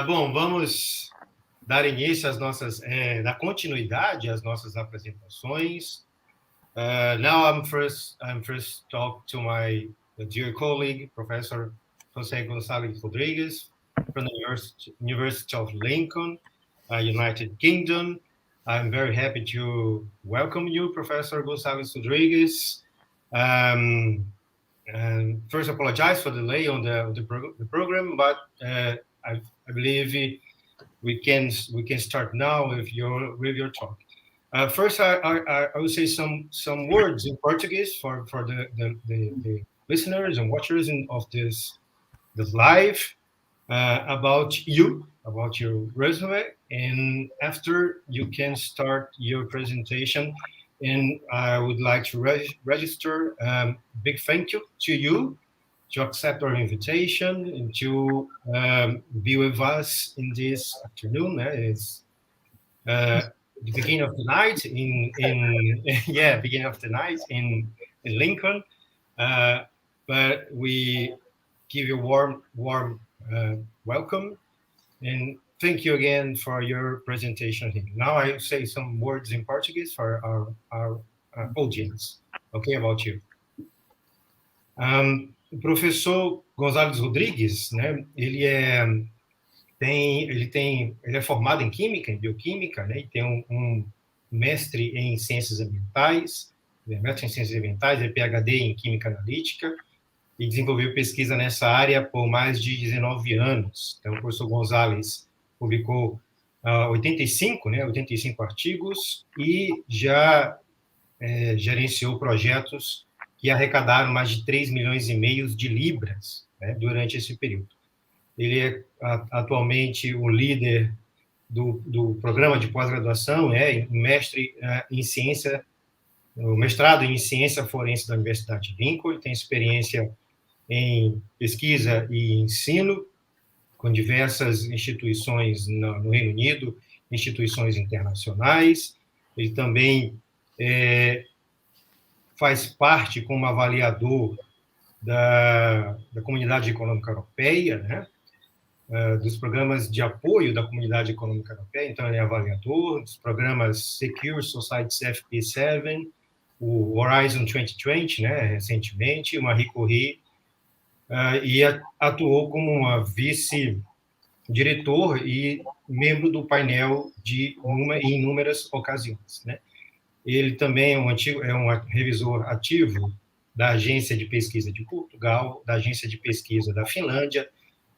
Bom, vamos dar início às nossas, dar continuidade às nossas apresentações. Now I'm first talk to my dear colleague, Professor Jose Gonzalez-Rodriguez from the University of Lincoln, United Kingdom. I'm very happy to welcome you, Professor Gonzalez-Rodriguez. And first, apologize for the delay on the program, but I believe we can start now with your talk. First, I will say some words in Portuguese for the listeners and watchers of this live about you, about your resume, and after you can start your presentation. And I would like to register big thank you to you to accept our invitation and to be with us in this afternoon. It's the beginning of the night beginning of the night in Lincoln. But we give you warm welcome and thank you again for your presentation here. Now I say some words in Portuguese for our audience. Okay, about you. O professor Gonzalez Rodrigues, né? Ele é formado em química, em bioquímica, né? E tem um mestre em ciências ambientais, é PhD em química analítica e desenvolveu pesquisa nessa área por mais de 19 anos. Então, o professor Gonzalez publicou 85 artigos e já gerenciou projetos que arrecadaram mais de 3 milhões e meio de libras, né, durante esse período. Ele é atualmente o líder do programa de pós-graduação, mestre em ciência, o mestrado em ciência forense da Universidade de Lincoln. Ele tem experiência em pesquisa e ensino com diversas instituições no Reino Unido, instituições internacionais. Ele também faz parte como avaliador da Comunidade Econômica Europeia, né? Dos programas de apoio da Comunidade Econômica Europeia. Então, ele é avaliador dos programas Secure Society FP7, o Horizon 2020, né, recentemente, o Marie Curie, e atuou como uma vice-diretor e membro do painel em inúmeras ocasiões, né? Ele também é um revisor ativo da Agência de Pesquisa de Portugal, da Agência de Pesquisa da Finlândia,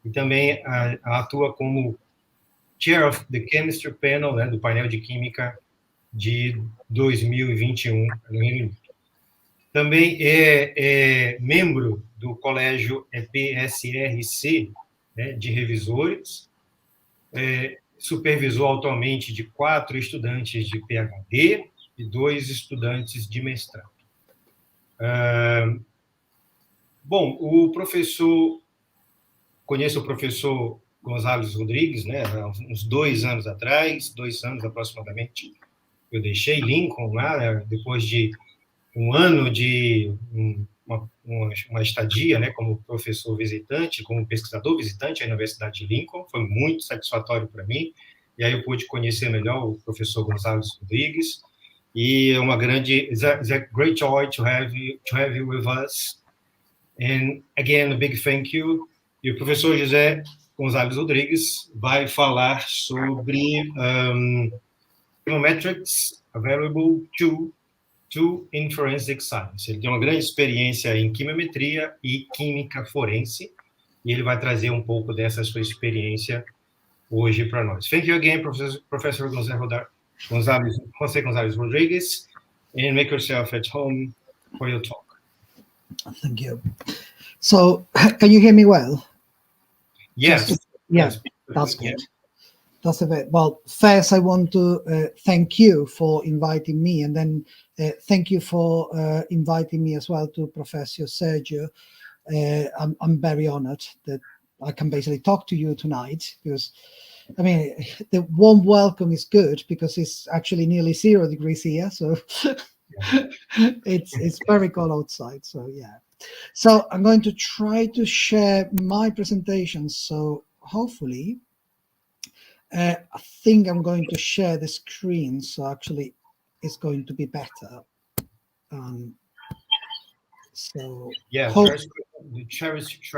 e também atua como Chair of the Chemistry Panel, né, do painel de Química de 2021 no Reino Unido. Também é membro do Colégio PSRC, né, de revisores, supervisor atualmente de 4 estudantes de PhD e 2 estudantes de mestrado. Bom, conheço o professor Gonzalez-Rodrigues, né, há uns 2 anos atrás, 2 anos aproximadamente, eu deixei Lincoln lá, né, depois de um ano de uma estadia, né, como professor visitante, como pesquisador visitante na Universidade de Lincoln. Foi muito satisfatório para mim, e aí eu pude conhecer melhor o professor Gonzalez-Rodrigues, e é uma grande, it's a great joy to have you with us. And again, a big thank you. E o professor José Gonzalez-Rodrigues vai falar sobre chemometrics available to in forensic science. Ele tem uma grande experiência em quimiometria e química forense, e ele vai trazer um pouco dessa sua experiência hoje para nós. Thank you again, Professor Jose Gonzalez-Rodriguez, and make yourself at home for your talk. Thank you. So, can you hear me well? Yes. Yes, that's good. Yeah. That's a bit. Well, first, I want to thank you for inviting me, and then thank you for inviting me as well to Professor Sergio. I'm very honored that I can basically talk to you tonight, because, I mean, the warm welcome is good because it's actually nearly 0 degrees here, so it's very cold outside. So yeah. So I'm going to try to share my presentation. So hopefully I think I'm going to share the screen, so actually it's going to be better. So Yeah, share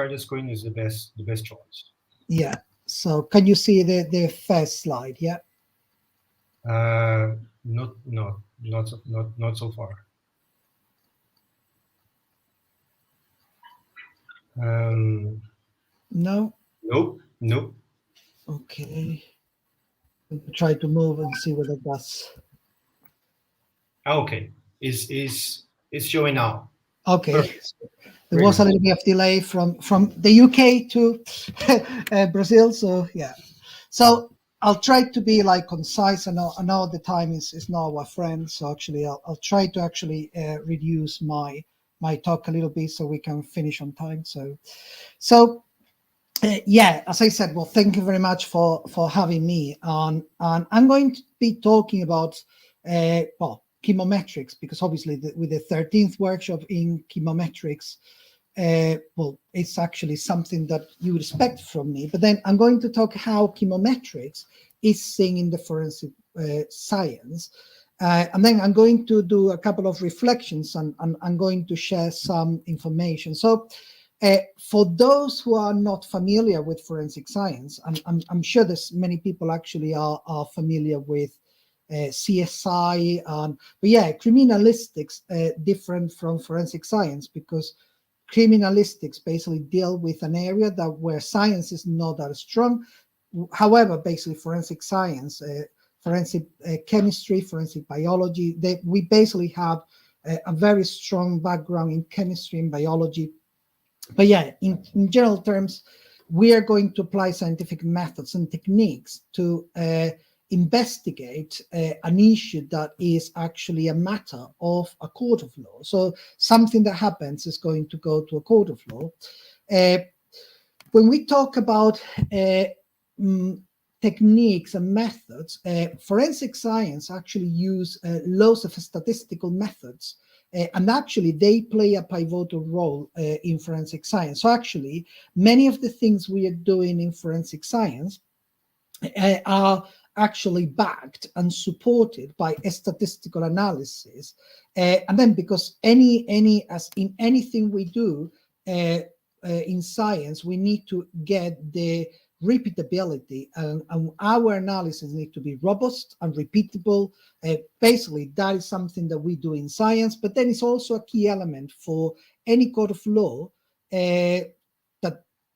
the screen is the best choice. yeah. So can you see the first slide? Yeah. Not no not so far. No. Nope. Okay. Try to move and see whether that's Okay, is showing now. okay. Perfect. There was a Brilliant. little bit of delay from the UK to Brazil, so yeah. So I'll try to be like concise. I know the time is not our friend, so actually I'll try to actually reduce my talk a little bit so we can finish on time. So yeah, as I said, well, thank you very much for having me on. And I'm going to be talking about well, chemometrics, because obviously with the 13th workshop in chemometrics, well, it's actually something that you would expect from me. But then I'm going to talk how chemometrics is seen in the forensic science. And then I'm going to do a couple of reflections, and I'm going to share some information. So for those who are not familiar with forensic science, I'm sure there's many people actually are familiar with CSI, but yeah, criminalistics different from forensic science, because criminalistics basically deal with an area that where science is not that strong. However, basically forensic science, forensic chemistry, forensic biology, we basically have a very strong background in chemistry and biology. But yeah, in general terms, we are going to apply scientific methods and techniques to investigate an issue that is actually a matter of a court of law. So something that happens is going to go to a court of law. When we talk about techniques and methods, forensic science actually use lots of statistical methods, and actually they play a pivotal role in forensic science. So actually, many of the things we are doing in forensic science are actually backed and supported by a statistical analysis. And then because as in anything we do in science, we need to get the repeatability, and our analysis need to be robust and repeatable. Basically, that is something that we do in science, but then it's also a key element for any court of law that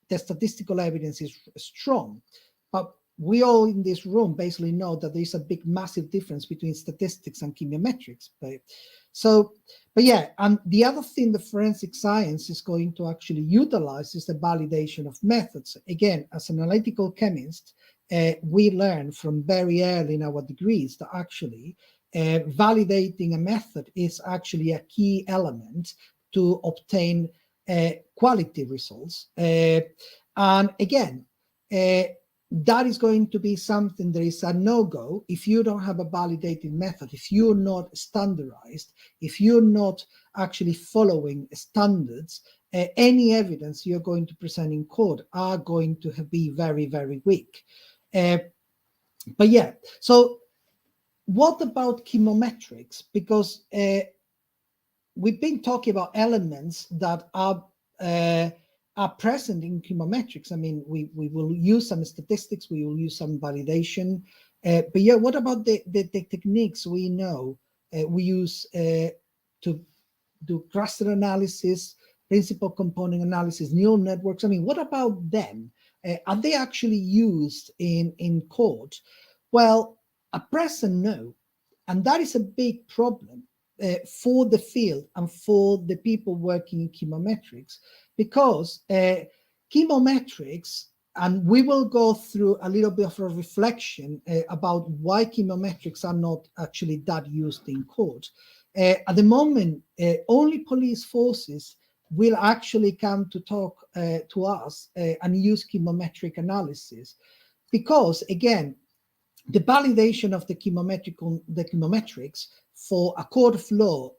the statistical evidence is strong. But we all in this room basically know that there's a big, massive difference between statistics and chemometrics. But yeah, and the other thing the forensic science is going to actually utilize is the validation of methods. Again, as an analytical chemist, we learn from very early in our degrees that actually validating a method is actually a key element to obtain quality results. And again, that is going to be something that is a no-go if you don't have a validated method, if you're not standardized, if you're not actually following standards. Any evidence you're going to present in court are going to be very, very weak. But yeah, so what about chemometrics? Because we've been talking about elements that are present in chemometrics. I mean, we will use some statistics, we will use some validation. But yeah, what about the techniques we know we use to do cluster analysis, principal component analysis, neural networks? I mean, what about them? Are they actually used in court? Well, at present, no. And that is a big problem for the field and for the people working in chemometrics, because chemometrics, and we will go through a little bit of a reflection about why chemometrics are not actually that used in court. At the moment, only police forces will actually come to talk to us and use chemometric analysis, because again, the validation of the chemometrics for a court of law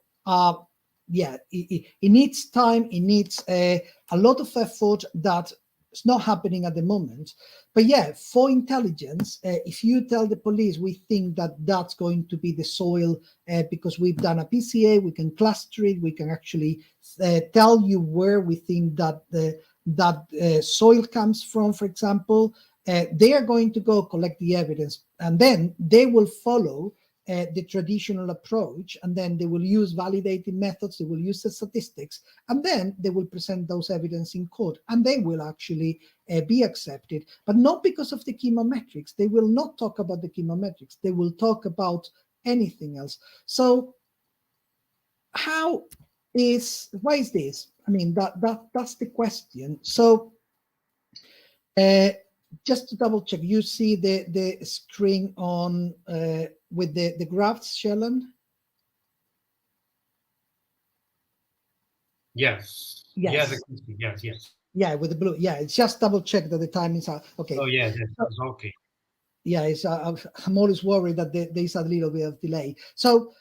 yeah, it needs time, it needs a lot of effort that it's not happening at the moment. But yeah, for intelligence, if you tell the police we think that that's going to be the soil because we've done a PCA, we can cluster it, we can actually tell you where we think that that soil comes from, for example, they are going to go collect the evidence, and then they will follow the traditional approach, and then they will use validating methods, they will use the statistics, and then they will present those evidence in court, and they will actually be accepted, but not because of the chemometrics. They will not talk about the chemometrics. They will talk about anything else. So why is this? I mean, that's the question. So just to double check, you see the screen on with the graphs, Shellan? Yes. Yes. Yes. Yeah, with the blue. Yeah, it's just double check that the timings are okay. Oh yeah, that's okay. Yeah, it's I'm always worried that there's a little bit of delay. So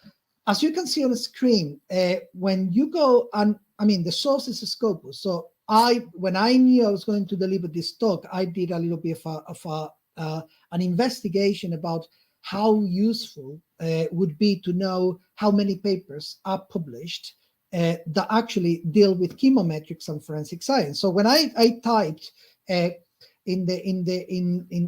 as you can see on the screen, when you go, and I mean the source is Scopus. So when I knew I was going to deliver this talk, I did a little bit of an investigation about how useful would be to know how many papers are published that actually deal with chemometrics and forensic science. So when I typed in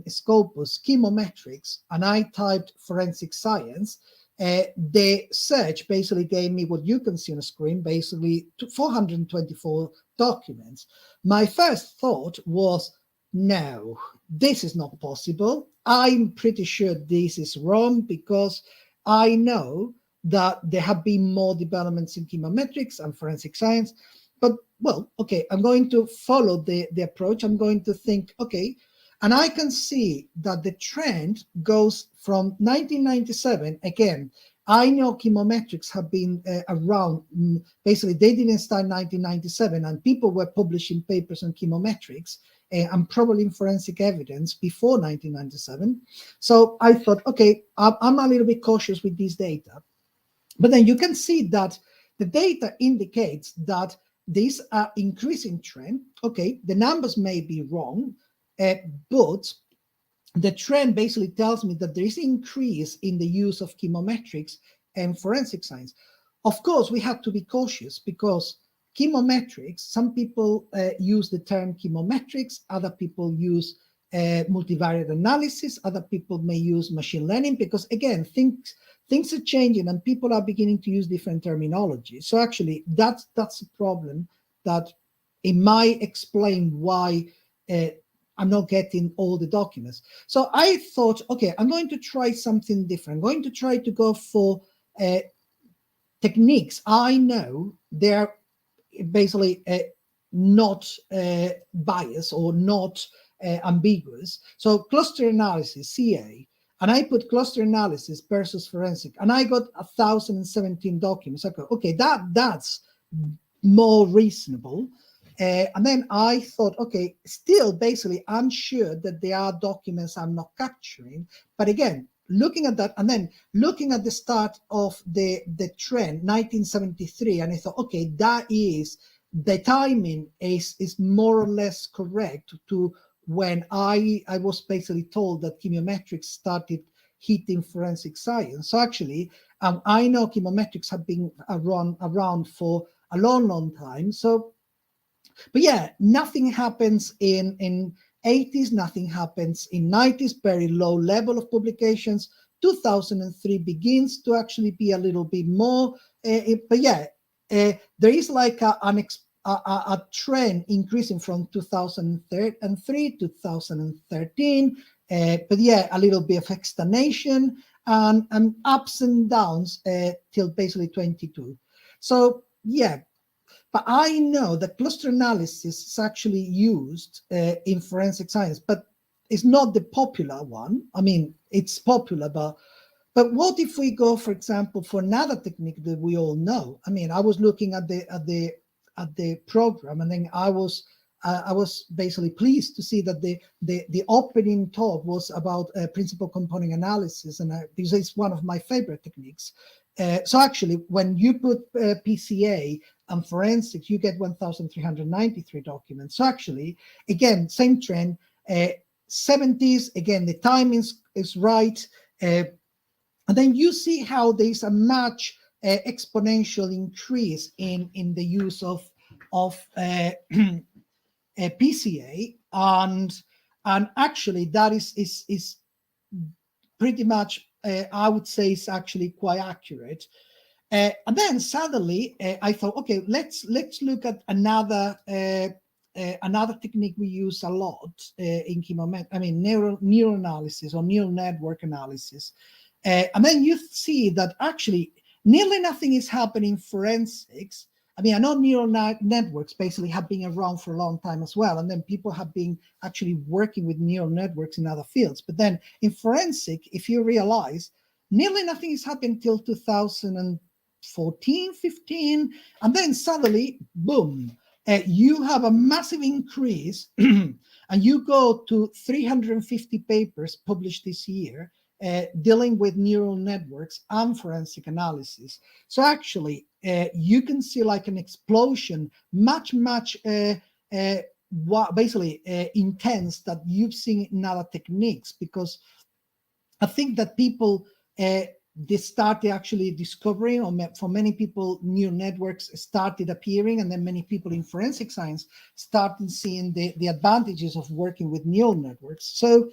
Scopus chemometrics and I typed forensic science, the search basically gave me what you can see on the screen, basically 424 documents. My first thought was, no, this is not possible. I'm pretty sure this is wrong, because I know that there have been more developments in chemometrics and forensic science. But, well, okay, I'm going to follow the approach. I'm going to think, okay, and I can see that the trend goes from 1997. Again, I know chemometrics have been around. Basically, they didn't start in 1997, and people were publishing papers on chemometrics and probably in forensic evidence before 1997. So I thought, okay, I'm a little bit cautious with this data. But then you can see that the data indicates that these are increasing trend. Okay, the numbers may be wrong, but the trend basically tells me that there is an increase in the use of chemometrics and forensic science. Of course, we have to be cautious, because chemometrics, some people use the term chemometrics, other people use multivariate analysis, other people may use machine learning, because again, things are changing and people are beginning to use different terminology. So actually, that's a problem that it might explain why I'm not getting all the documents. So I thought, okay, I'm going to try something different. I'm going to try to go for techniques I know they're basically not biased or not ambiguous. So cluster analysis, CA, and I put cluster analysis versus forensic, and I got 1,017 documents. I go, okay, that's more reasonable. And then I thought, okay, still basically I'm sure that there are documents I'm not capturing. But again, looking at that and then looking at the start of the trend, 1973, and I thought, okay, that is, the timing is more or less correct to when I was basically told that chemometrics started hitting forensic science. So actually, I know chemometrics have been around for a long time. So, but yeah, nothing happens in 80s, nothing happens in 90s, very low level of publications. 2003 begins to actually be a little bit more, but yeah, there is like a trend increasing from 2003, 2013, but yeah, a little bit of stagnation and ups and downs till basically 22. So yeah, but I know that cluster analysis is actually used in forensic science, but it's not the popular one. I mean, it's popular, but what if we go, for example, for another technique that we all know? I mean, I was looking at the program, and then I was basically pleased to see that the opening talk was about principal component analysis, and because it's one of my favorite techniques. So actually, when you put PCA and forensics, you get 1,393 documents. So actually, again, same trend. 70s, again, the timing is right. And then you see how there's a much exponential increase in the use of PCA, and actually that is pretty much, I would say, is actually quite accurate. And then suddenly I thought, okay, let's look at another technique we use a lot in chemometrics. I mean, neural analysis or neural network analysis. And then you see that actually nearly nothing is happening in forensics. I mean, I know neural networks basically have been around for a long time as well, and then people have been actually working with neural networks in other fields. But then in forensic, if you realize, nearly nothing is happening until 2014, 15, and then suddenly, boom, you have a massive increase, and you go to 350 papers published this year dealing with neural networks and forensic analysis. So actually, you can see like an explosion, much basically intense that you've seen in other techniques, because I think that people they started actually discovering, or for many people, neural networks started appearing, and then many people in forensic science started seeing the advantages of working with neural networks. So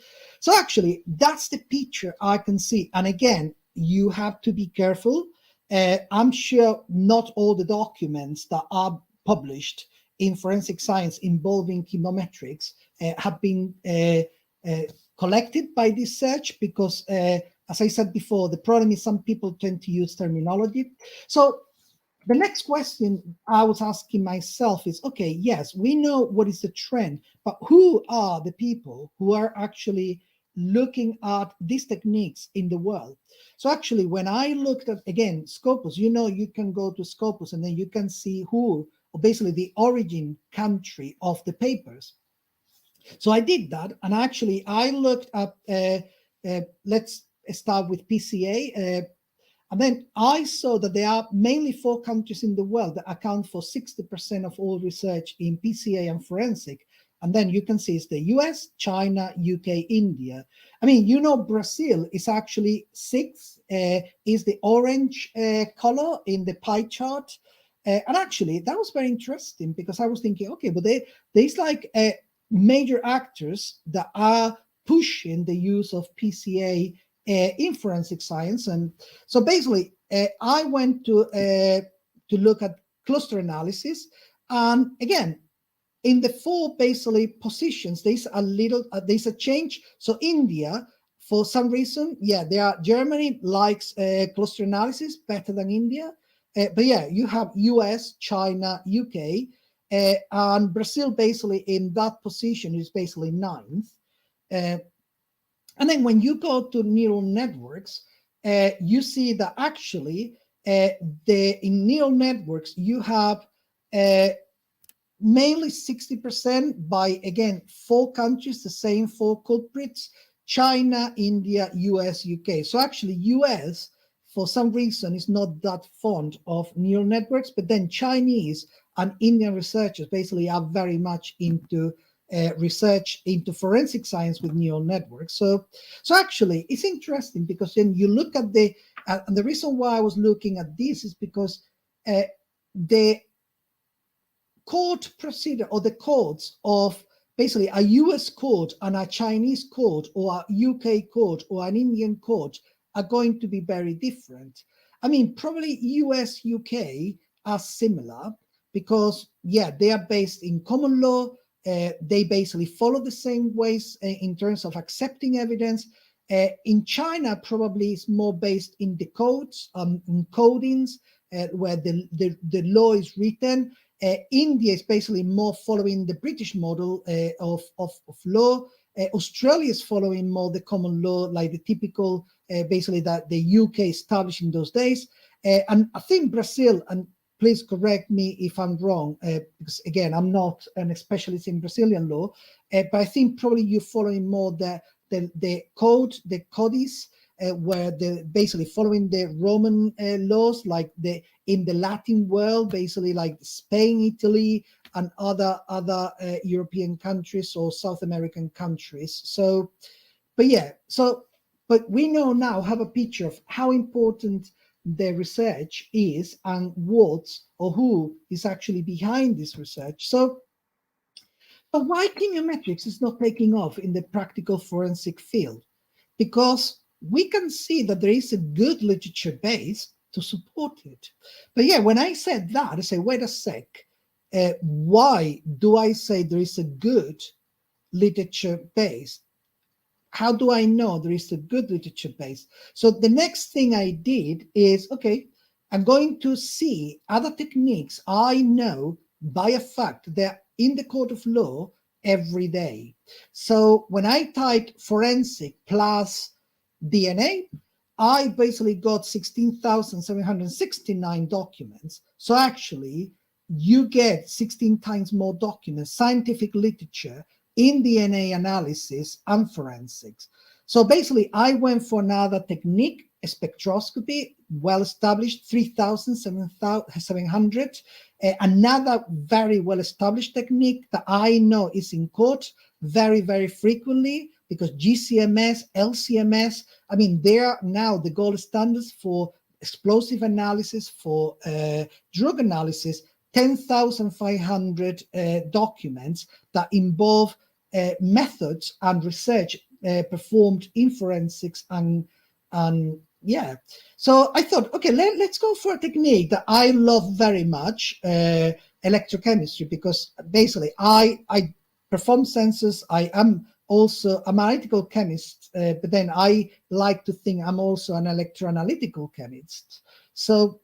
actually, that's the picture I can see. And again, you have to be careful. I'm sure not all the documents that are published in forensic science involving chemometrics have been collected by this search, because as I said before, the problem is some people tend to use terminology. So the next question I was asking myself is, okay, yes, we know what is the trend, but who are the people who are actually looking at these techniques in the world? So actually, when I looked at, again, Scopus, you can go to Scopus and then you can see who, or basically the origin country of the papers. So I did that, and actually I looked at, let's start with PCA, and then I saw that there are mainly 4 countries in the world that account for 60% of all research in PCA and forensic. And then you can see it's the US, China, UK, India. I mean, Brazil is actually 6th, is the orange color in the pie chart. And actually, that was very interesting, because I was thinking, okay, but there's like major actors that are pushing the use of PCA in forensic science. And so basically, I went to look at cluster analysis, and again, in the 4 basically positions, there's a change. So India, for some reason, Germany likes cluster analysis better than India, but yeah, you have US, China, UK. And Brazil basically in that position is basically 9th. And then when you go to neural networks, you see that actually in neural networks, you have mainly 60% by, again, 4 countries, the same 4 culprits: China, India, US, UK. So actually US, for some reason, is not that fond of neural networks, but then Chinese and Indian researchers basically are very much into research into forensic science with neural networks. So actually, it's interesting, because then you look at and the reason why I was looking at this is because the court procedure, or the codes of basically a US court and a Chinese court, or a UK court or an Indian court, are going to be very different. I mean, probably US, UK are similar, because they are based in common law. They basically follow the same ways in terms of accepting evidence. In China, probably it's more based in the codes, in codings, where the law is written. India is basically more following the British model of law. Australia is following more the common law, like the typical, basically that the UK established in those days. And I think Brazil, and please correct me if I'm wrong, because again, I'm not an specialist in Brazilian law, but I think probably you're following more the code, the codice, where they're basically following the Roman laws, like the in the Latin world, basically like Spain, Italy, and other European countries or South American countries. So, but yeah, so but we know now, have a picture of how important the research is and what or who is actually behind this research. So, but why chemometrics is not taking off in the practical forensic field? Because we can see that there is a good literature base to support it. But yeah, when I said that, I say, wait a sec, why do I say there is a good literature base? How do I know there is a good literature base? So the next thing I did is, okay, I'm going to see other techniques I know by a fact they're in the court of law every day. So when I typed forensic plus DNA, I basically got 16,769 documents. So actually, you get 16 times more documents, scientific literature in DNA analysis and forensics. So basically, I went for another technique, a spectroscopy, well established, 3,700. Another very well established technique that I know is in court very, very frequently, because GCMS, LCMS, I mean, they are now the gold standards for explosive analysis, for drug analysis, 10,500 documents that involve methods and research performed in forensics and yeah. So I thought, okay, let's go for a technique that I love very much, electrochemistry, because basically I perform sensors. I am also an analytical chemist, but then I like to think I'm also an electroanalytical chemist. So,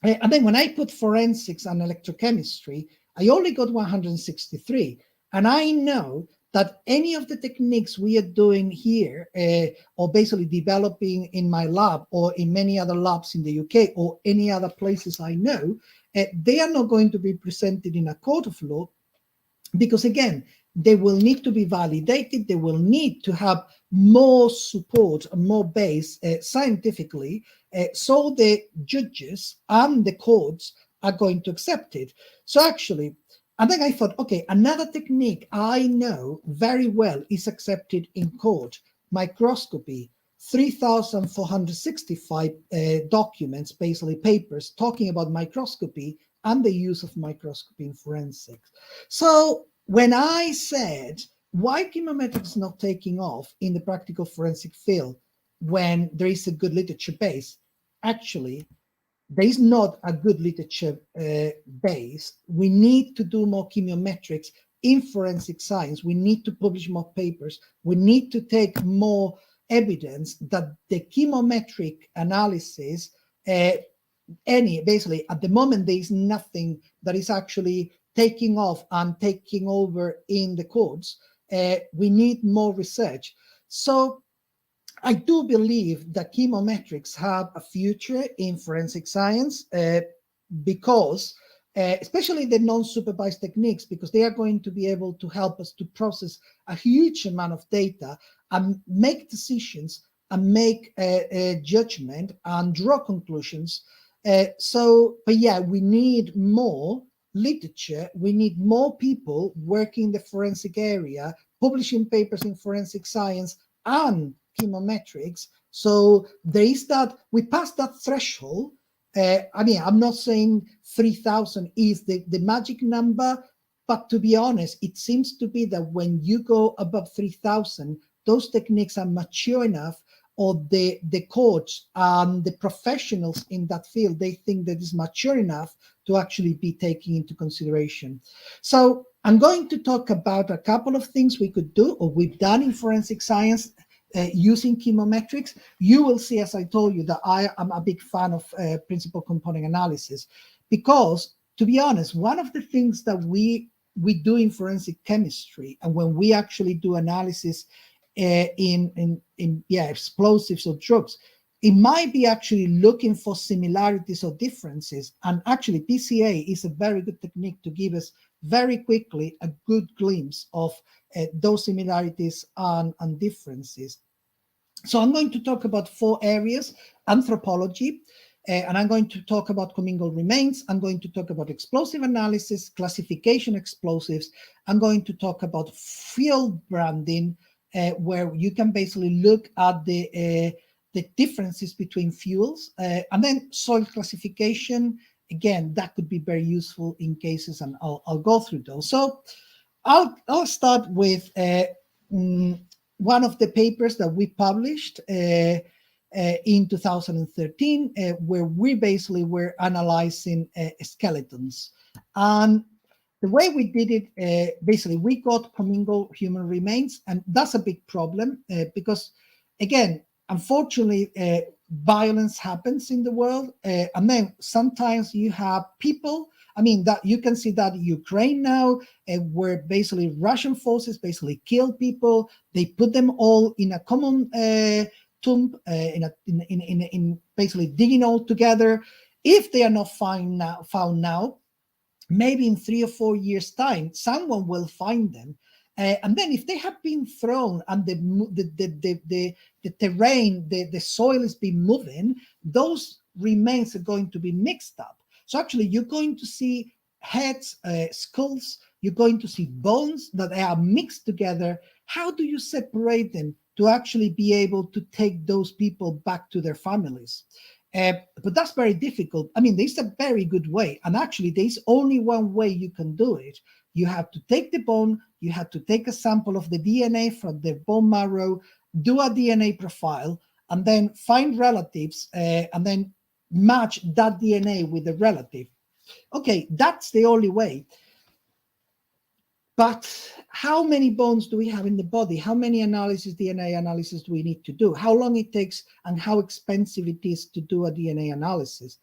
and then when I put forensics and electrochemistry, I only got 163. And I know that any of the techniques we are doing here, or basically developing in my lab or in many other labs in the UK or any other places I know, they are not going to be presented in a court of law, because again, they will need to be validated. They will need to have more support, more base scientifically, so the judges and the courts are going to accept it. So actually, and then I thought, okay, another technique I know very well is accepted in court, microscopy. 3,465 documents, basically papers, talking about microscopy and the use of microscopy in forensics. So when I said, why chemometrics is not taking off in the practical forensic field when there is a good literature base, actually, there is not a good literature base. We need to do more chemometrics in forensic science. We need to publish more papers. We need to take more evidence that the chemometric analysis, basically at the moment, there is nothing that is actually taking off and taking over in the courts. We need more research. So I do believe that chemometrics have a future in forensic science, because especially the non-supervised techniques, because they are going to be able to help us to process a huge amount of data and make decisions and make a judgment and draw conclusions. But yeah, we need more literature. We need more people working in the forensic area, publishing papers in forensic science and chemometrics. So there is that, we passed that threshold. I mean, I'm not saying 3,000 is the magic number, but to be honest, it seems to be that when you go above 3,000, those techniques are mature enough, or the courts and the professionals in that field, they think that is mature enough to actually be taken into consideration. So I'm going to talk about a couple of things we could do, or we've done in forensic science, using chemometrics. You will see, as I told you, that I am a big fan of principal component analysis, because, to be honest, one of the things that we do in forensic chemistry, and when we actually do analysis in explosives or drugs, it might be actually looking for similarities or differences. And actually, PCA is a very good technique to give us very quickly a good glimpse of those similarities and differences. So I'm going to talk about 4 areas: anthropology, And I'm going to talk about commingled remains. I'm going to talk about explosive analysis, classification explosives. I'm going to talk about field branding, where you can basically look at the differences between fuels, and then soil classification. Again, that could be very useful in cases, and I'll go through those. So I'll start with one of the papers that we published in 2013, where we basically were analyzing skeletons. And the way we did it, basically, we got commingled human remains, and that's a big problem because, again, unfortunately, violence happens in the world, and then sometimes you have people. I mean, that you can see that Ukraine now, where basically Russian forces basically kill people. They put them all in a common tomb, in basically digging all together. If they are not found now, maybe in 3 or 4 years' time, someone will find them. And then if they have been thrown and the terrain, the soil has been moving, those remains are going to be mixed up. So actually, you're going to see heads, skulls, you're going to see bones that are mixed together. How do you separate them to actually be able to take those people back to their families? But that's very difficult. I mean, there's a very good way. And actually, there's only one way you can do it. You have to take the bone, you have to take a sample of the DNA from the bone marrow, do a DNA profile, and then find relatives, and then match that DNA with the relative. Okay, that's the only way. But how many bones do we have in the body? How many DNA analysis do we need to do? How long it takes and how expensive it is to do a DNA analysis?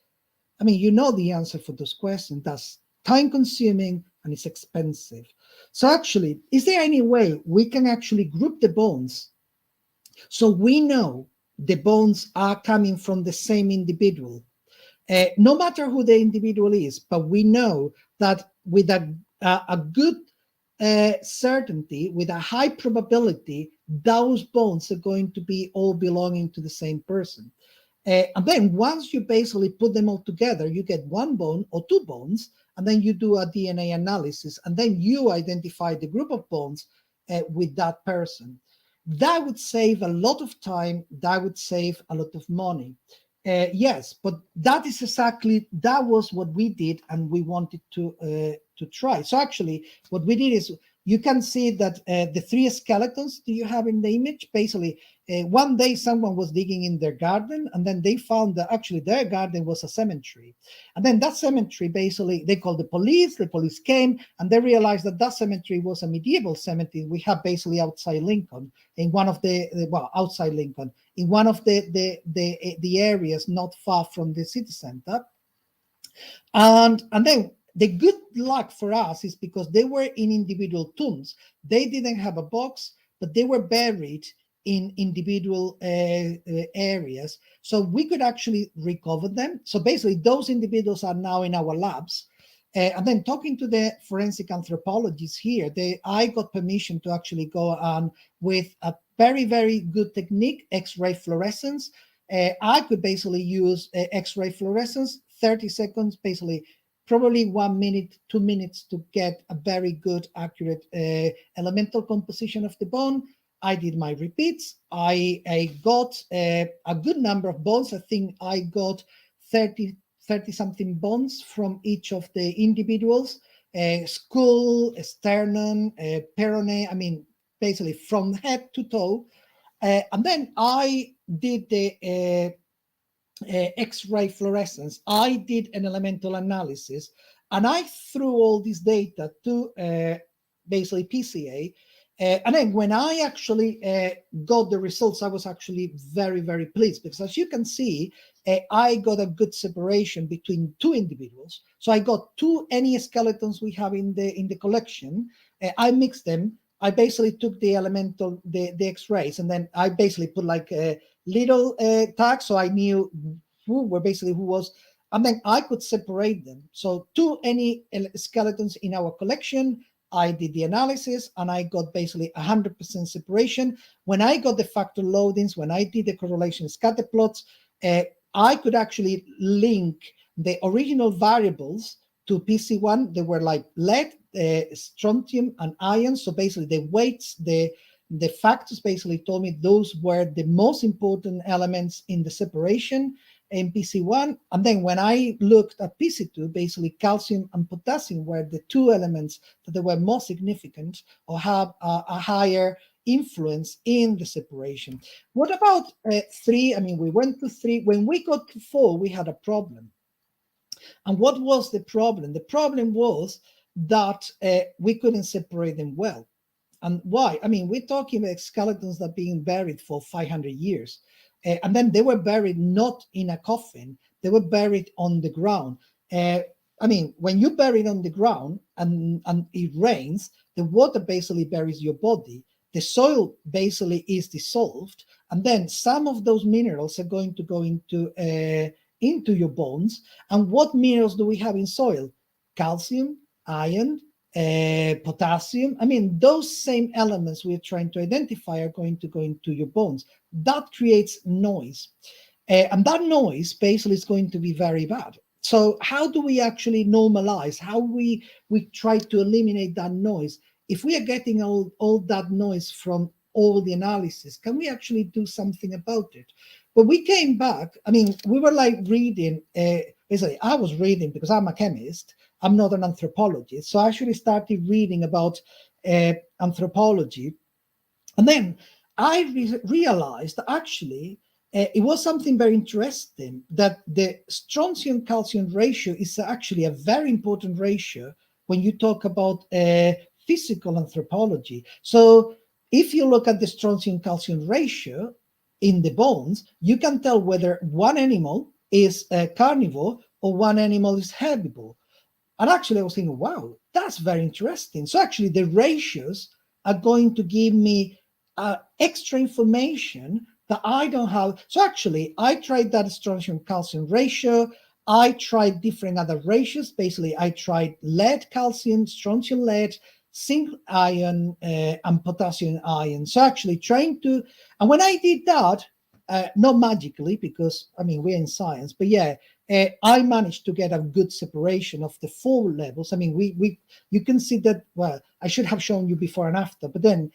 I mean, you know the answer for those questions. That's time consuming and it's expensive. So actually, is there any way we can actually group the bones so we know the bones are coming from the same individual? No matter who the individual is, but we know that with a good certainty, with a high probability, those bones are going to be all belonging to the same person. And then once you basically put them all together, you get one bone or two bones, and then you do a DNA analysis, and then you identify the group of bones with that person. That would save a lot of time. That would save a lot of money. Yes, but that was what we did, and we wanted to try. So actually, what we did is, you can see that the three skeletons that you have in the image, basically, one day someone was digging in their garden, and then they found that actually their garden was a cemetery. And then that cemetery, basically, they called the police came, and they realized that that cemetery was a medieval cemetery we have basically outside Lincoln, in one of outside Lincoln, in one of the areas not far from the city center. And then the good luck for us is because they were in individual tombs. They didn't have a box, but they were buried in individual areas. So we could actually recover them. So basically, those individuals are now in our labs. And then talking to the forensic anthropologists here, I got permission to actually go on with a very, very good technique, X-ray fluorescence. I could basically use X-ray fluorescence, 30 seconds, basically probably 1 minute, 2 minutes to get a very good, accurate elemental composition of the bone. I did my repeats. I got a good number of bones. I think I got 30 something bones from each of the individuals, skull, sternum, perone, I mean, basically from head to toe. And then I did the X-ray fluorescence. I did an elemental analysis, and I threw all this data to basically PCA. And then when I actually got the results, I was actually very, very pleased, because as you can see, I got a good separation between two individuals. So I got two any skeletons we have in the collection. I mixed them. I basically took the elemental, the X-rays, and then I basically put like a little tags, so I knew who was, and then I could separate them. So two any skeletons in our collection, I did the analysis, and I got basically 100% separation. When I got the factor loadings, when I did the correlation scatter plots, I could actually link the original variables to PC1. They were like lead, strontium, and iron. So basically, the weights, the factors basically told me those were the most important elements in the separation in PC1. And then when I looked at PC2, basically calcium and potassium were the two elements that they were most significant or have a higher influence in the separation. What about 3? I mean, we went to 3. When we got to 4, we had a problem. And what was the problem? The problem was that we couldn't separate them well. And why? I mean, we're talking about skeletons that are being buried for 500 years. And then they were buried not in a coffin, they were buried on the ground. I mean, when you bury it on the ground and it rains, the water basically buries your body. The soil basically is dissolved. And then some of those minerals are going to go into your bones. And what minerals do we have in soil? Calcium, iron, potassium. I mean, those same elements we're trying to identify are going to go into your bones. That creates noise. And that noise basically is going to be very bad. So how do we actually normalize? How we try to eliminate that noise? If we are getting all that noise from all the analysis, can we actually do something about it? But we came back, I mean, we were like reading, basically I was reading because I'm a chemist, I'm not an anthropologist. So I actually started reading about anthropology. And then I realized that actually it was something very interesting, that the strontium-calcium ratio is actually a very important ratio when you talk about physical anthropology. So if you look at the strontium-calcium ratio in the bones, you can tell whether one animal is a carnivore or one animal is herbivore. And actually, I was thinking, wow, that's very interesting. So actually, the ratios are going to give me extra information that I don't have. So actually, I tried that strontium-calcium ratio. I tried different other ratios. Basically, I tried lead, calcium, strontium, lead, zinc iron, and potassium iron. So actually trying to, and when I did that, not magically, because I mean, we're in science, but yeah, I managed to get a good separation of the 4 levels. I mean, you can see that, well, I should have shown you before and after, but then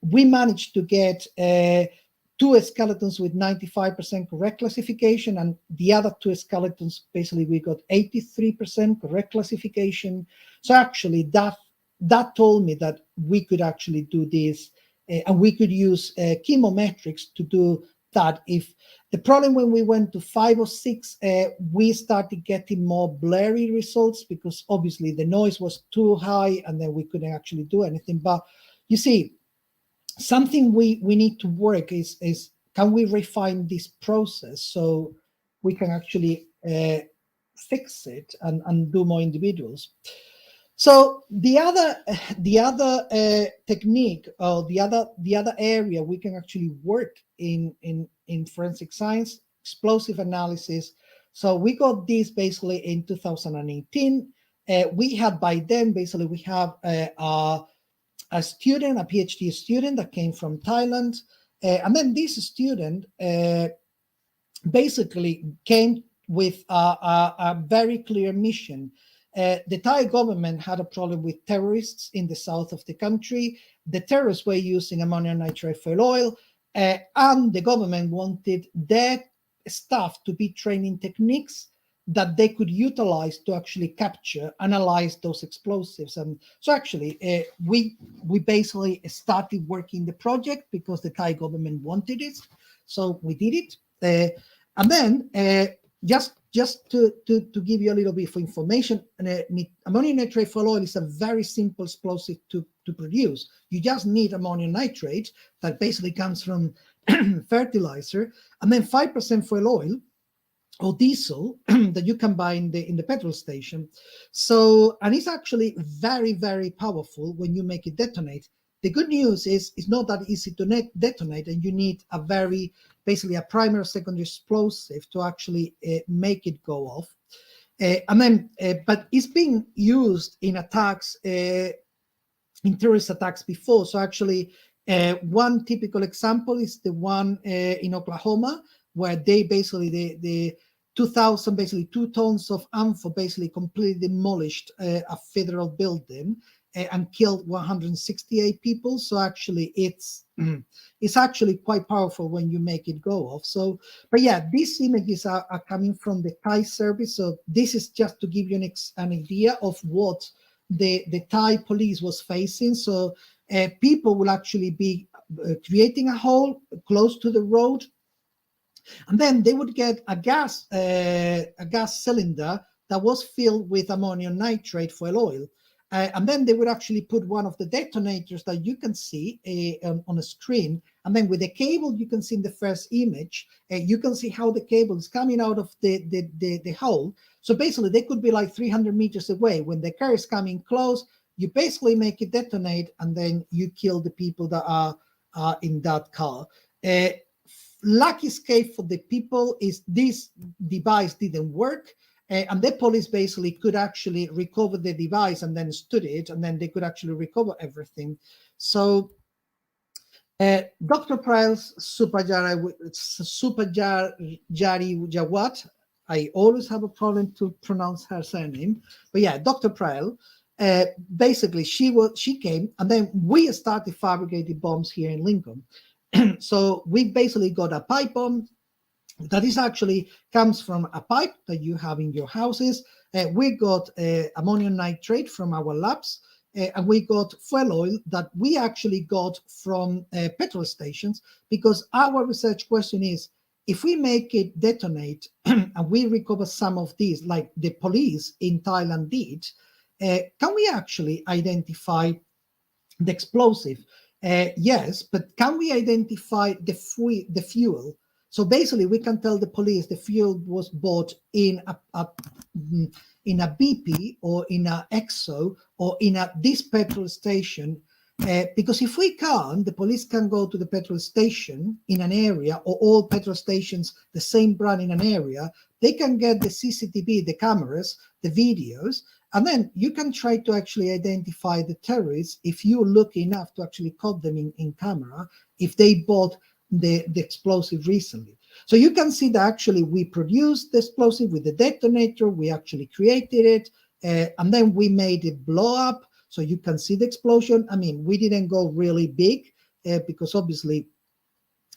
we managed to get 2 skeletons with 95% correct classification, and the other 2 skeletons, basically we got 83% correct classification. So actually that told me that we could actually do this, and we could use chemometrics to do that. If the problem when we went to 5 or 6, we started getting more blurry results because obviously the noise was too high and then we couldn't actually do anything. But you see, something we need to work is can we refine this process so we can actually fix it and do more individuals. So the other technique, or the other area we can actually work in forensic science, explosive analysis. So we got this basically in 2018. We had by then basically we have a student, a PhD student that came from Thailand, and then this student basically came with a very clear mission. The Thai government had a problem with terrorists in the south of the country. The terrorists were using ammonium nitrate fuel oil, and the government wanted their staff to be training techniques that they could utilize to actually capture, analyze those explosives. And so actually, we basically started working the project because the Thai government wanted it. So we did it. And then just to give you a little bit of information, ammonium nitrate fuel oil is a very simple explosive to produce. You just need ammonium nitrate that basically comes from fertilizer, and then 5% fuel oil or diesel that you can buy in the petrol station. So, and it's actually very, very powerful when you make it detonate. The good news is it's not that easy to detonate, and you need basically a primary or secondary explosive to actually make it go off. And then, but it's been used in attacks, in terrorist attacks before. So actually, one typical example is the one in Oklahoma. where they basically the 2000 basically 2 tons of amphor basically completely demolished a federal building and killed 168 people. So actually it's actually quite powerful when you make it go off. So but yeah, these images are coming from the Thai service. So this is just to give you an idea of what the Thai police was facing. So people will actually be creating a hole close to the road, and then they would get a gas cylinder that was filled with ammonium nitrate fuel oil. And then they would actually put one of the detonators that you can see on a screen. And then with the cable you can see in the first image, you can see how the cable is coming out of the hole. So basically they could be like 300 meters away. When the car is coming close, you basically make it detonate, and then you kill the people that are in that car. Lucky escape for the people is this device didn't work. And the police basically could actually recover the device and then study it, and then they could actually recover everything. So Dr. Priles Supajari Jawat, I always have a problem to pronounce her surname, but yeah, Dr. Priles, basically she came, and then we started fabricating bombs here in Lincoln. So we basically got a pipe bomb that is actually comes from a pipe that you have in your houses. We got ammonium nitrate from our labs, and we got fuel oil that we actually got from petrol stations, because our research question is, if we make it detonate and we recover some of these, like the police in Thailand did, can we actually identify the explosive? Yes, but can we identify the fuel? So basically, we can tell the police the fuel was bought in a BP or in a XO or in this petrol station. Because if we can't, the police can go to the petrol station in an area, or all petrol stations, the same brand in an area. They can get the CCTV, the cameras, the videos, and then you can try to actually identify the terrorists if you're lucky enough to actually caught them in camera, if they bought the explosive recently. So you can see that actually we produced the explosive with the detonator, we actually created it, and then we made it blow up. So you can see the explosion. I mean, we didn't go really big because obviously,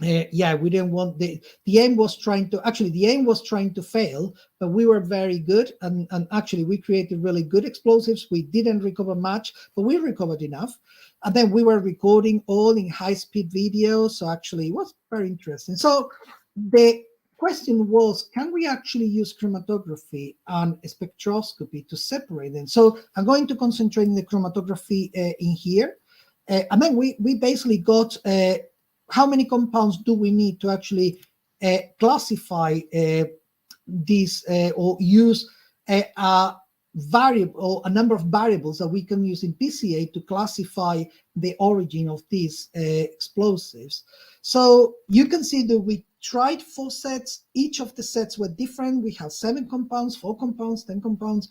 yeah, we didn't want the aim was trying to fail, but we were very good, and actually we created really good explosives. We didn't recover much, but we recovered enough. And then we were recording all in high-speed video, so actually it was very interesting. So the question was, can we actually use chromatography and spectroscopy to separate them? So I'm going to concentrate on the chromatography in here. And then we basically got how many compounds do we need to actually classify these or use a variable or a number of variables that we can use in PCA to classify the origin of these explosives. So you can see that we tried 4 sets. Each of the sets were different. We have 7 compounds, 4 compounds, 10 compounds,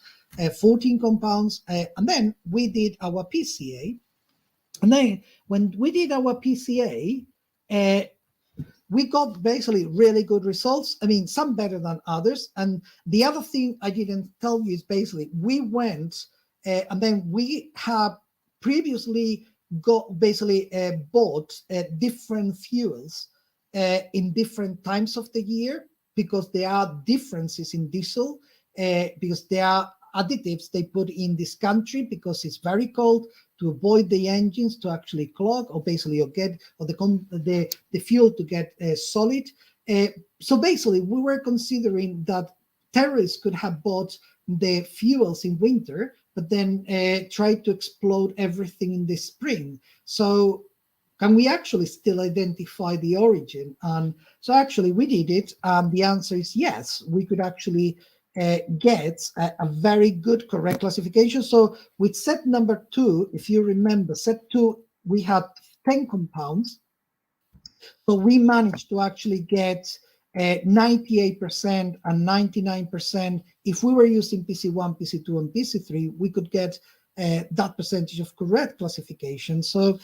14 compounds, and then we did our PCA. And then when we did our PCA, we got basically really good results. I mean, some better than others. And the other thing I didn't tell you is basically we went and then we have previously got basically bought different fuels in different times of the year, because there are differences in diesel, because there are additives they put in this country because it's very cold, to avoid the engines to actually clog, or basically the fuel to get solid. So basically we were considering that terrorists could have bought the fuels in winter, but then tried to explode everything in the spring. So can we actually still identify the origin? And so actually we did it, and the answer is yes. We could actually get a very good correct classification. So with set number 2, if you remember, set 2, we had 10 compounds. So we managed to actually get 98% and 99%. If we were using PC1, PC2, and PC3, we could get that percentage of correct classification. So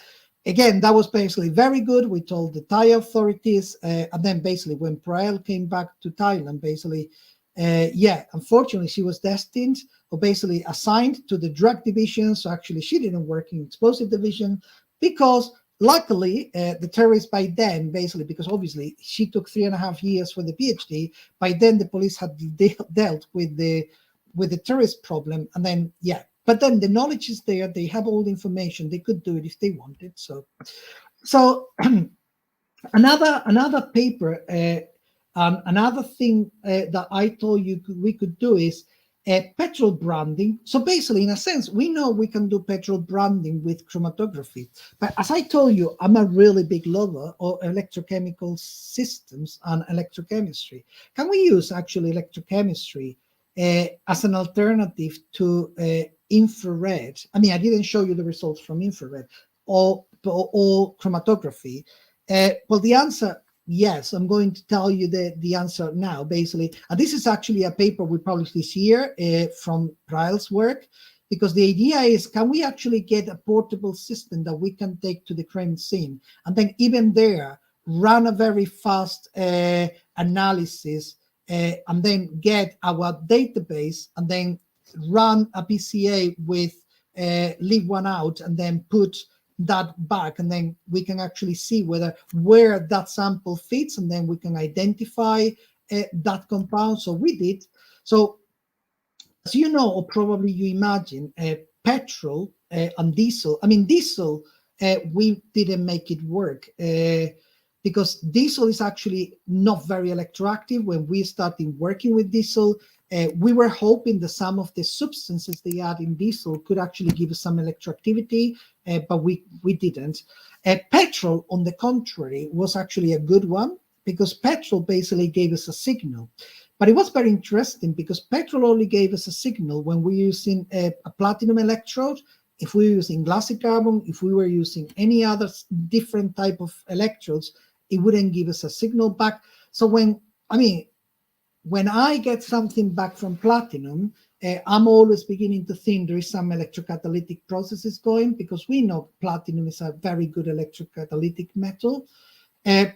again, that was basically very good. We told the Thai authorities, and then basically when Prael came back to Thailand, basically, yeah, unfortunately, she was destined or basically assigned to the drug division. So actually, she didn't work in explosive division because luckily, the terrorists by then, basically, because obviously she took 3.5 years for the PhD, by then the police had dealt with the terrorist problem. And then, yeah, but then the knowledge is there. They have all the information. They could do it if they wanted. So another paper, another thing that I told you we could do is petrol branding. So basically, in a sense, we know we can do petrol branding with chromatography. But as I told you, I'm a really big lover of electrochemical systems and electrochemistry. Can we use actually electrochemistry as an alternative to infrared? I mean, I didn't show you the results from infrared or chromatography. Well, the answer, yes, I'm going to tell you the answer now, basically. And this is actually a paper we published this year from Prael's work, because the idea is, can we actually get a portable system that we can take to the crime scene? And then even there, run a very fast analysis and then get our database and then run a PCA with leave one out and then put that back, and then we can actually see where that sample fits, and then we can identify that compound. So we did. So as you know, or probably you imagine, petrol and diesel. I mean, diesel, we didn't make it work because diesel is actually not very electroactive. When we started working with diesel, we were hoping that some of the substances they add in diesel could actually give us some electroactivity, but we didn't. Petrol, on the contrary, was actually a good one because petrol basically gave us a signal. But it was very interesting because petrol only gave us a signal when we were using a platinum electrode. If we were using glassy carbon, if we were using any other different type of electrodes, it wouldn't give us a signal back. So when I get something back from platinum, I'm always beginning to think there is some electrocatalytic processes going, because we know platinum is a very good electrocatalytic metal. And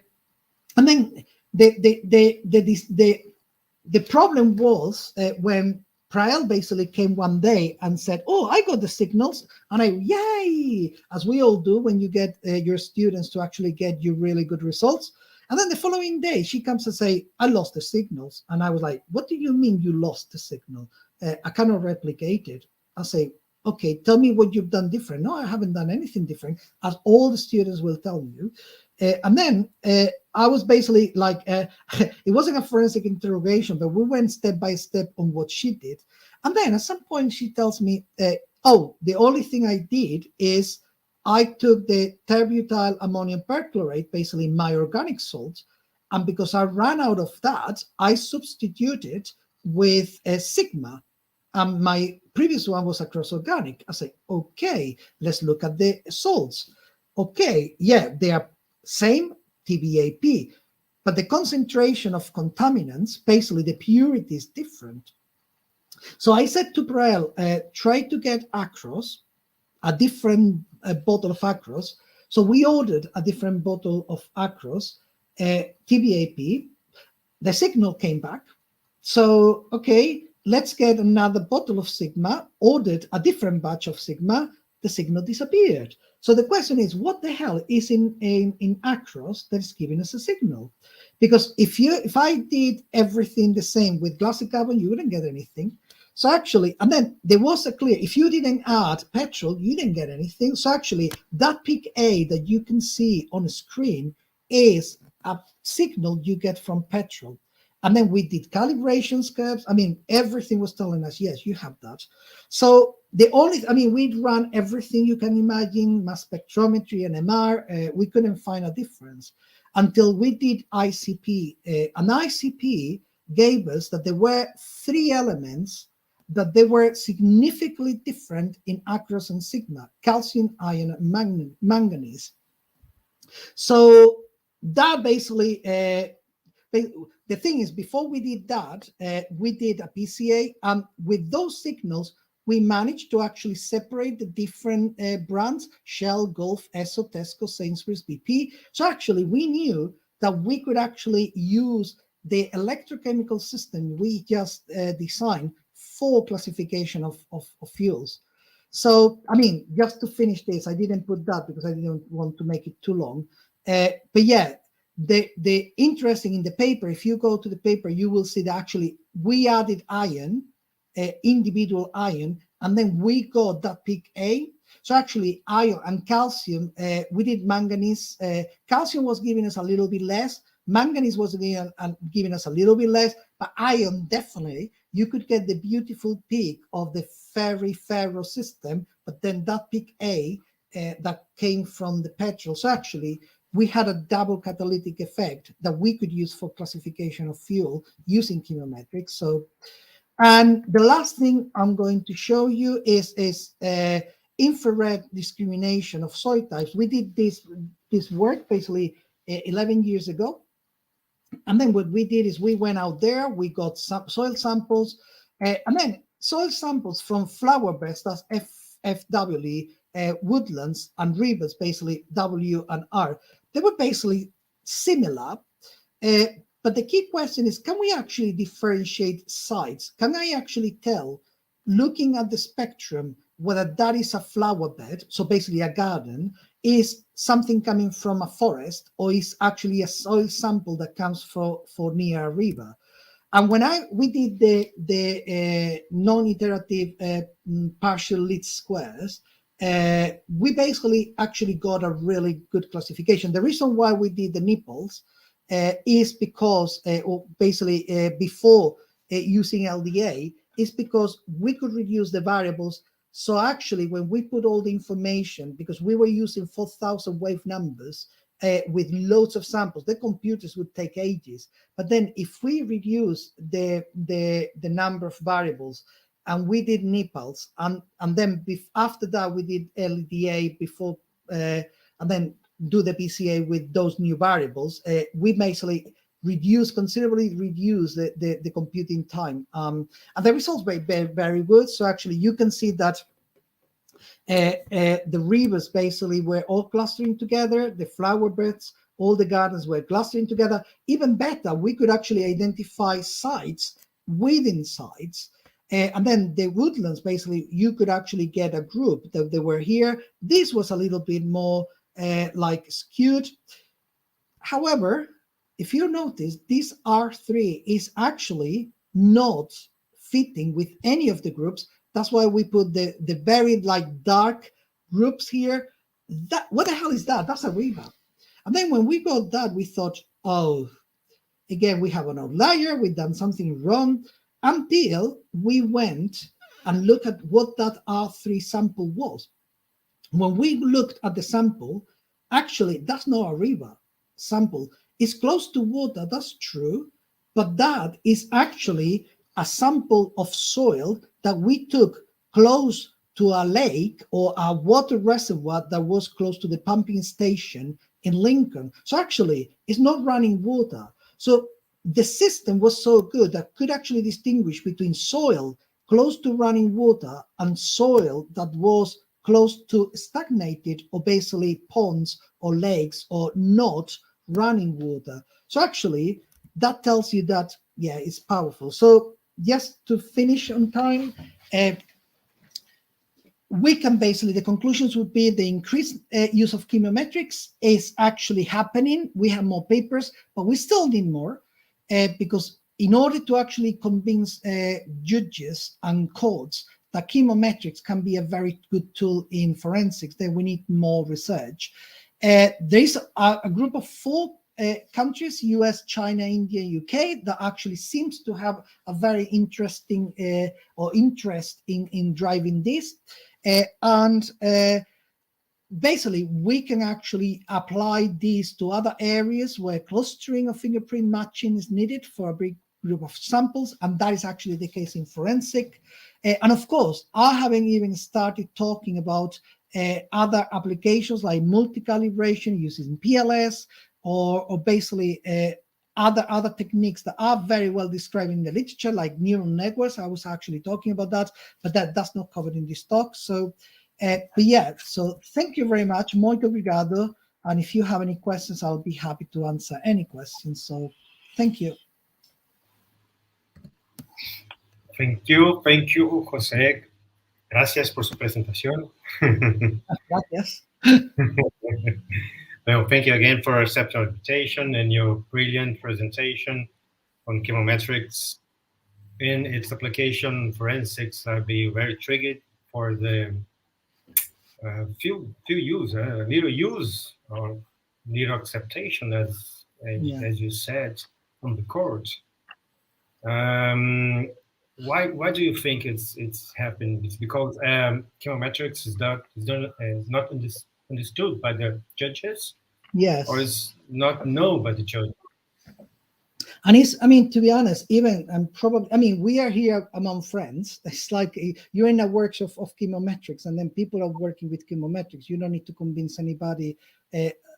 then the problem was when Prael basically came one day and said, "Oh, I got the signals," and yay, as we all do when you get your students to actually get you really good results. And then the following day, she comes and say, "I lost the signals." And I was like, "What do you mean you lost the signal? I cannot replicate it." I say, "Okay, tell me what you've done different." "No, I haven't done anything different," as all the students will tell you. And then I was basically like, it wasn't a forensic interrogation, but we went step by step on what she did. And then at some point she tells me, "Oh, the only thing I did is I took the terbutyl ammonium perchlorate, basically my organic salt, and because I ran out of that, I substituted with a sigma. And my previous one was across organic." I say, "Okay, let's look at the salts. Okay, yeah, they are same TBAP, but the concentration of contaminants, basically the purity is different." So I said to Prael, try to get across a different bottle of acros. So we ordered a different bottle of acros, TBAP. The signal came back. So, okay, let's get another bottle of sigma, ordered a different batch of sigma. The signal disappeared. So the question is, what the hell is in acros that is giving us a signal? Because if I did everything the same with glassy carbon, you wouldn't get anything. So actually, and then there was a clear, if you didn't add petrol, you didn't get anything. So actually, that peak A that you can see on the screen is a signal you get from petrol. And then we did calibration curves. I mean, everything was telling us, yes, you have that. So we'd run everything you can imagine, mass spectrometry and MR. We couldn't find a difference until we did ICP. An ICP gave us that there were 3 elements that they were significantly different in acros and sigma: calcium, iron, and manganese. So that basically, the thing is, before we did that, we did a PCA, and with those signals, we managed to actually separate the different brands, Shell, Gulf, Esso, Tesco, Sainsbury's, BP. So actually we knew that we could actually use the electrochemical system we just designed for classification of fuels. So, I mean, just to finish this, I didn't put that because I didn't want to make it too long. But yeah, the interesting in the paper, if you go to the paper, you will see that actually we added iron, individual iron, and then we got that peak A. So actually iron and calcium, we did manganese. Calcium was giving us a little bit less. Manganese was giving us a little bit less, but iron definitely, you could get the beautiful peak of the ferro system, but then that peak A that came from the petrol. So actually, we had a double catalytic effect that we could use for classification of fuel using chemometrics. So, and the last thing I'm going to show you is infrared discrimination of soil types. We did this work basically 11 years ago. And then what we did is we went out there, we got some soil samples, and then soil samples from flower beds, that's FW, woodlands and rivers, basically W and R. They were basically similar, but the key question is, can we actually differentiate sites? Can I actually tell, looking at the spectrum, whether that is a flower bed, so basically a garden, is something coming from a forest, or is actually a soil sample that comes for near a river? And when we did the non-iterative partial least squares, we basically actually got a really good classification. The reason why we did the nipples is because, or basically before using LDA, is because we could reduce the variables. So actually, when we put all the information, because we were using 4,000 wave numbers with loads of samples, the computers would take ages. But then if we reduce the number of variables, and we did nipples, and then after that we did LDA before, and then do the PCA with those new variables, we basically considerably reduce the computing time, and the results were very good. So actually you can see that the rivers basically were all clustering together, the flower beds, all the gardens were clustering together. Even better, we could actually identify sites within sites, and then the woodlands, basically you could actually get a group that they were here. This was a little bit more like skewed. However, if you notice, this R3 is actually not fitting with any of the groups. That's why we put the very like dark groups here. That, what the hell is that? That's a river. And then when we got that, we thought, oh, again, we have an outlier. We've done something wrong, until we went and looked at what that R3 sample was. When we looked at the sample, actually, that's not a river sample. It's close to water, that's true, but that is actually a sample of soil that we took close to a lake or a water reservoir that was close to the pumping station in Lincoln. So actually, it's not running water. So the system was so good that could actually distinguish between soil close to running water and soil that was close to stagnated or basically ponds or lakes or not running water. So actually, that tells you that, yeah, it's powerful. So just to finish on time, we can basically, the conclusions would be the increased use of chemometrics is actually happening. We have more papers, but we still need more because in order to actually convince judges and courts that chemometrics can be a very good tool in forensics, then we need more research. There is a group of 4 countries, US, China, India, UK, that actually seems to have a very interesting or interest in driving this. And basically, we can actually apply these to other areas where clustering of fingerprint matching is needed for a big group of samples, and that is actually the case in forensic. And of course, I haven't even started talking about other applications like multi-calibration using PLS, or basically other techniques that are very well described in the literature, like neural networks. I was actually talking about that, but that's not covered in this talk. So, but yeah, so thank you very much. Muito obrigado. And if you have any questions, I'll be happy to answer any questions. So thank you. Thank you, Jose. Gracias por su presentación. Gracias. Well, thank you again for accepting our invitation and your brilliant presentation on chemometrics in its application forensics. I'll be very triggered for the few use, little use or little acceptation, as you said from the court. Why do you think it's happened? It's because chemometrics is not understood by the judges, Yes, or is not known by the judges. and it's, I mean, to be honest, even probably, I mean, we are here among friends. It's like you're in a workshop of chemometrics, and then people are working with chemometrics. You don't need to convince anybody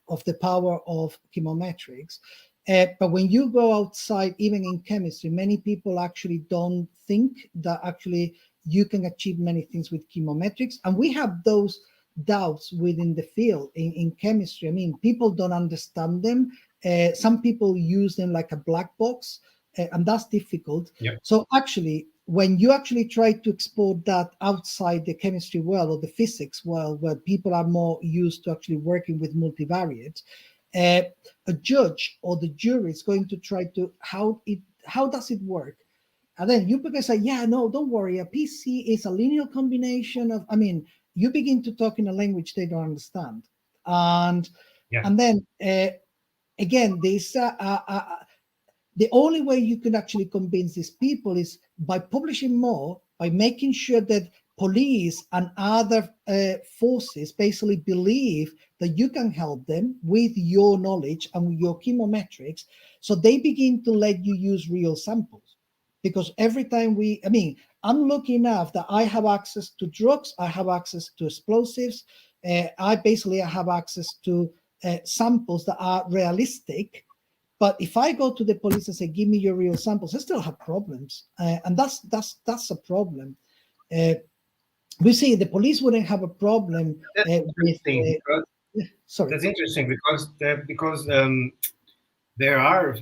of the power of chemometrics. But when you go outside, even in chemistry, many people actually don't think that actually you can achieve many things with chemometrics. And we have those doubts within the field in chemistry. I mean, people don't understand them. Some people use them like a black box, and that's difficult. Yep. So actually, when you actually try to export that outside the chemistry world or the physics world, where people are more used to actually working with multivariates, a judge or the jury is going to try to how does it work? And then you can say, yeah, no, don't worry. A PC is a linear combination of, I mean, you begin to talk in a language they don't understand. And then again, there's the only way you can actually convince these people is by publishing more, by making sure that police and other forces basically believe that you can help them with your knowledge and with your chemometrics. So they begin to let you use real samples. Because every time I'm lucky enough that I have access to drugs, I have access to explosives, I have access to samples that are realistic. But if I go to the police and say, "Give me your real samples," I still have problems, and that's a problem. We see the police wouldn't have a problem with. Sorry, that's interesting because there are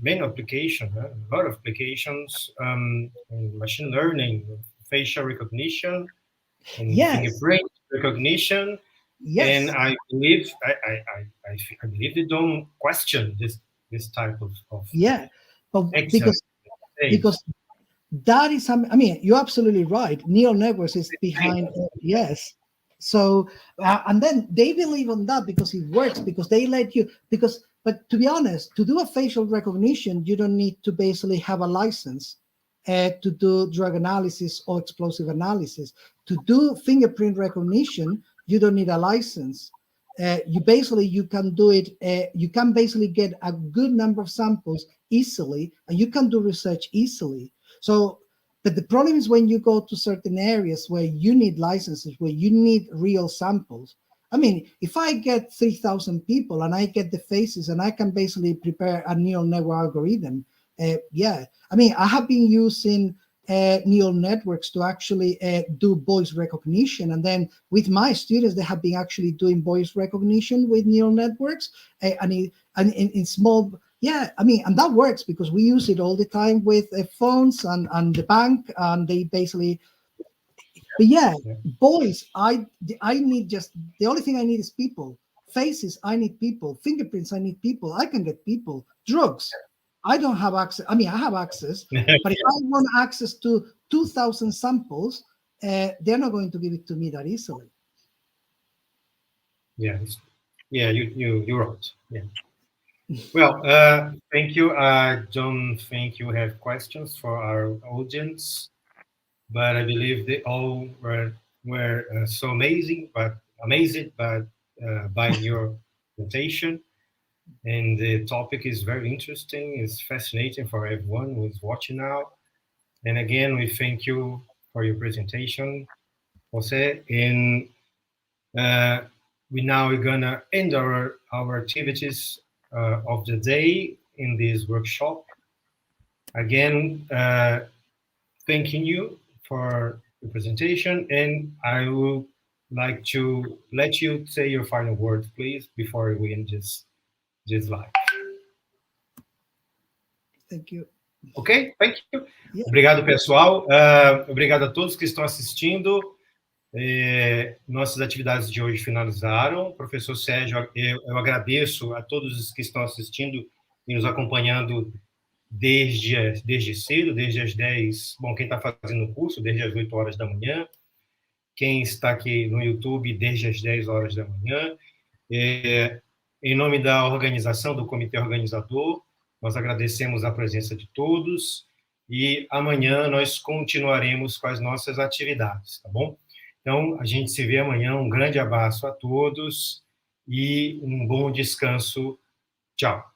many applications, a lot of applications in machine learning, facial recognition, and fingerprint recognition. Yes. And I believe I believe they don't question this type of but because that is something. I mean, you're absolutely right. Neural networks is behind. Yes. So and then they believe on that because it works, because they let you But to be honest, to do a facial recognition, you don't need to basically have a license to do drug analysis or explosive analysis. To do fingerprint recognition, you don't need a license. You can do it. You can basically get a good number of samples easily, and you can do research easily. So, but the problem is when you go to certain areas where you need licenses, where you need real samples. I mean, if I get 3,000 people and I get the faces and I can basically prepare a neural network algorithm, I mean, I have been using neural networks to actually do voice recognition. And then with my students, they have been actually doing voice recognition with neural networks and in small. Yeah, I mean, and that works because we use it all the time with phones and the bank, and they basically. But boys, I need just the only thing I need is people. Faces, I need people. Fingerprints, I need people. I can get people. Drugs, I don't have access. I mean, I have access, but if I want access to 2,000 samples, they're not going to give it to me that easily. You're right. Yeah. Well, thank you. I don't think you have questions for our audience, but I believe they all were so amazing, but by your presentation. And the topic is very interesting. It's fascinating for everyone who's watching now. And again, we thank you for your presentation, Jose. And we now are gonna end our activities of the day. in this workshop. Again, thanking you for the presentation, and I would like to let you say your final words, please, before we end this live. Thank you. Ok? Thank you. Yeah. Obrigado, pessoal. Obrigado a todos que estão assistindo. Nossas atividades de hoje finalizaram. Professor Sérgio, eu agradeço a todos os que estão assistindo e nos acompanhando desde cedo, desde as 10, bom, quem está fazendo o curso, desde as 8 horas da manhã, quem está aqui no YouTube desde as 10 horas da manhã. Em nome da organização, do comitê organizador, nós agradecemos a presença de todos e amanhã nós continuaremos com as nossas atividades, tá bom? Então, a gente se vê amanhã. Um grande abraço a todos e um bom descanso. Tchau.